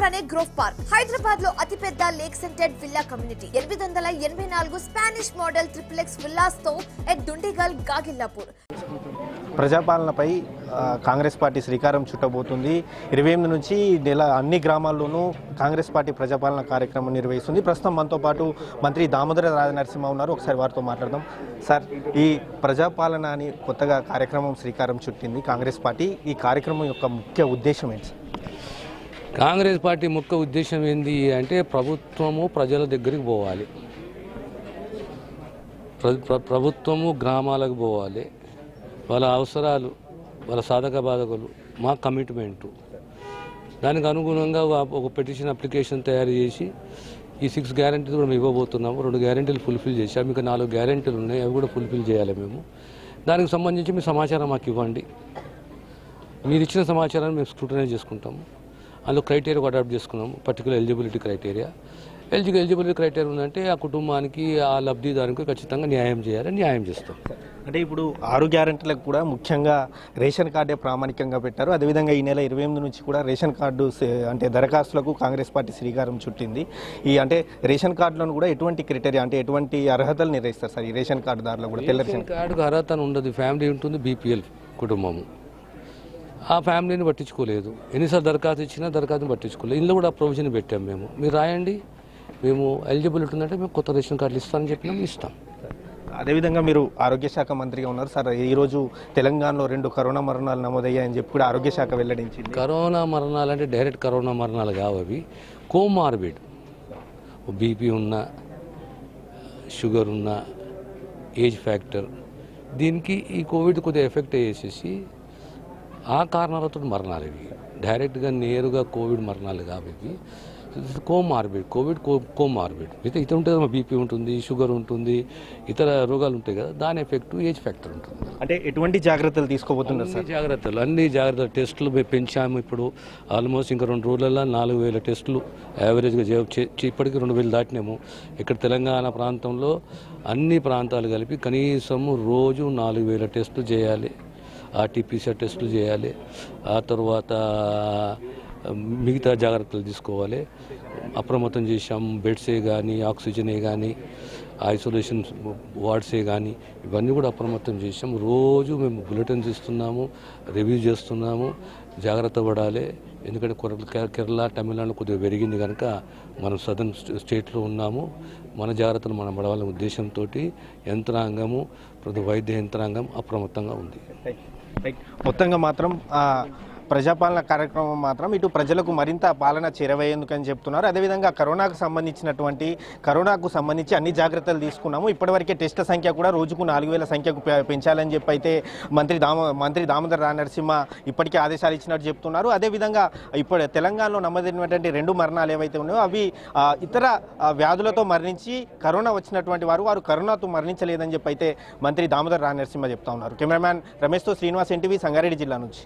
పక్కనే grove park. Hyderabad లో అతిపెద్ద lake scented villa community. 884 Spanish model triplex villas తో ఎట్ దుండిగల్ గాగిల్లాపూర్. ప్రజాపాలనపై కాంగ్రెస్ పార్టీ శ్రీకారం చుట్టబోతుంది. 28 నుంచి నెల అన్ని గ్రామాల్లోనూ కాంగ్రెస్ పార్టీ ప్రజాపాలన కార్యక్రమం నిర్వహిస్తుంది. ప్రస్తుతం మనతో పాటు మంత్రి దామోదర రాజనరసింహ ఉన్నారు. ఒకసారి వారితో మాట్లాడదాం. సార్, ఈ ప్రజాపాలన అని కొత్తగా కార్యక్రమం శ్రీకారం చుట్టింది కాంగ్రెస్ పార్టీ. ఈ కార్యక్రమం యొక్క ముఖ్య ఉద్దేశం ఏంటి? కాంగ్రెస్ పార్టీ ముఖ్య ఉద్దేశం ఏంటి అంటే ప్రభుత్వము ప్రజల దగ్గరికి పోవాలి, ప్రభుత్వము గ్రామాలకు పోవాలి, వాళ్ళ అవసరాలు, వాళ్ళ సాధక బాధకులు, మా కమిట్మెంటు. దానికి అనుగుణంగా ఒక పిటిషన్ అప్లికేషన్ తయారు చేసి ఈ 6 గ్యారెంటీలు కూడా మేము ఇవ్వబోతున్నాము. 2 గ్యారెంటీలు ఫుల్ఫిల్ చేసాము, ఇంకా 4 గ్యారెంటీలు ఉన్నాయి, అవి కూడా ఫుల్ఫిల్ చేయాలి మేము. దానికి సంబంధించి మీ సమాచారం మాకు ఇవ్వండి. మీరు ఇచ్చిన సమాచారాన్ని మేము స్క్రూటనైజ్ చేసుకుంటాము. అందులో క్రైటీరియా అడాప్ట్ చేసుకున్నాము, particular eligibility criteria. Eligibility criteria ఉందంటే ఆ కుటుంబానికి, ఆ లబ్ధిదారునికి ఖచ్చితంగా న్యాయం చేయాలి, న్యాయం చేస్తాం. అంటే ఇప్పుడు 6 గ్యారెంటీలకు కూడా ముఖ్యంగా రేషన్ కార్డే ప్రామాణికంగా పెట్టారు. అదేవిధంగా ఈ నెల 28 నుంచి కూడా రేషన్ కార్డు అంటే దరఖాస్తులకు కాంగ్రెస్ పార్టీ శ్రీకారం చుట్టింది. ఈ అంటే రేషన్ కార్డులను కూడా ఎటువంటి క్రైటీరియా అంటే ఎటువంటి అర్హతలు నిర్వహిస్తారు సార్? ఈ రేషన్ కార్డుదారులు కూడా తెల్ల రేషన్ కార్డుకు అర్హత ఉండదు. ఫ్యామిలీ ఉంటుంది, బీపీఎల్ కుటుంబము, ఆ ఫ్యామిలీని పట్టించుకోలేదు. ఎన్నిసార్లు దరఖాస్తు ఇచ్చినా దరఖాస్తుని పట్టించుకోలేదు. ఇందులో కూడా ప్రొవిజన్ పెట్టాం మేము. మీరు రాయండి, మేము ఎలిజిబిలిటీ ఉందంటే మేము కొత్త రేషన్ కార్డులు ఇస్తామని చెప్పినా ఇస్తాం. అదేవిధంగా మీరు ఆరోగ్య శాఖ మంత్రిగా ఉన్నారు సార్. ఈరోజు తెలంగాణలో 2 కరోనా మరణాలు నమోదయ్యాయని చెప్పి కూడా ఆరోగ్య శాఖ వెల్లడించింది. కరోనా మరణాలు అంటే డైరెక్ట్ కరోనా మరణాలు కావు, అవి కోమార్బిడ్. బీపీ ఉన్న, షుగర్ ఉన్న, ఏజ్ ఫ్యాక్టర్, దీనికి ఈ కోవిడ్ కొద్దిగా ఎఫెక్ట్ అయ్యేసేసి ఆ కారణాలతో మరణాలు. ఇవి డైరెక్ట్గా నేరుగా కోవిడ్ మరణాలు కావు, ఇవి కోమార్బిడ్. కోవిడ్ కోమార్బిడ్ అయితే ఇతర ఉంటుంది, బీపీ ఉంటుంది, షుగర్ ఉంటుంది, ఇతర రోగాలు ఉంటాయి కదా, దాని ఎఫెక్ట్ ఏజ్ ఫ్యాక్టర్ ఉంటుంది. అంటే ఎటువంటి జాగ్రత్తలు తీసుకోబోతున్నారు సార్? అన్ని జాగ్రత్తలు టెస్టులు పెంచాము. ఇప్పుడు ఆల్మోస్ట్ ఇంకా 2 రోజులలో 4000 టెస్టులు యావరేజ్గా ఇప్పటికీ 2000 దాటినాము. ఇక్కడ తెలంగాణ ప్రాంతంలో అన్ని ప్రాంతాలు కలిపి కనీసం రోజు 4000 టెస్టులు చేయాలి. ఆర్టీపీసీఆర్ టెస్టులు చేయాలి. ఆ తర్వాత మిగతా జాగ్రత్తలు తీసుకోవాలి. అప్రమత్తం చేశాం. బెడ్సే కానీ, ఆక్సిజనే కానీ, ఐసోలేషన్ వార్డ్సే కానీ, ఇవన్నీ కూడా అప్రమత్తం చేసాం. రోజు మేము బులెటిన్స్ ఇస్తున్నాము, రివ్యూ చేస్తున్నాము. జాగ్రత్త పడాలి. ఎందుకంటే కేరళ, తమిళనాడు కొద్దిగా పెరిగింది కనుక మనం సదర్న్ స్టేట్లో ఉన్నాము. మన జాగ్రత్తలు మనం పడాలనే ఉద్దేశంతో యంత్రాంగము, ప్రతి వైద్య యంత్రాంగం అప్రమత్తంగా ఉంది. మొత్తంగా మాత్రం ప్రజాపాలన కార్యక్రమం మాత్రం ఇటు ప్రజలకు మరింత పాలన చేరవేయేందుకని చెప్తున్నారు. అదేవిధంగా కరోనాకు సంబంధించి అన్ని జాగ్రత్తలు తీసుకున్నాము. ఇప్పటివరకే టెస్టుల సంఖ్య కూడా రోజుకు 4000 సంఖ్యకు పెంచాలని చెప్పి అయితే మంత్రి దామోదర రాజనరసింహ ఇప్పటికే ఆదేశాలు ఇచ్చినట్టు చెప్తున్నారు. అదేవిధంగా ఇప్పుడు తెలంగాణలో నమోదైనటువంటి 2 మరణాలు ఏవైతే ఉన్నాయో అవి ఇతర వ్యాధులతో మరణించి కరోనా వచ్చినటువంటి వారు కరోనాతో మరణించలేదని చెప్పి అయితే మంత్రి దామోదర రాజనరసింహ చెప్తా ఉన్నారు. కెమెరామ్యాన్ రమేష్తో శ్రీనివాస్, ఎన్టీవీ, సంగారెడ్డి జిల్లా నుంచి.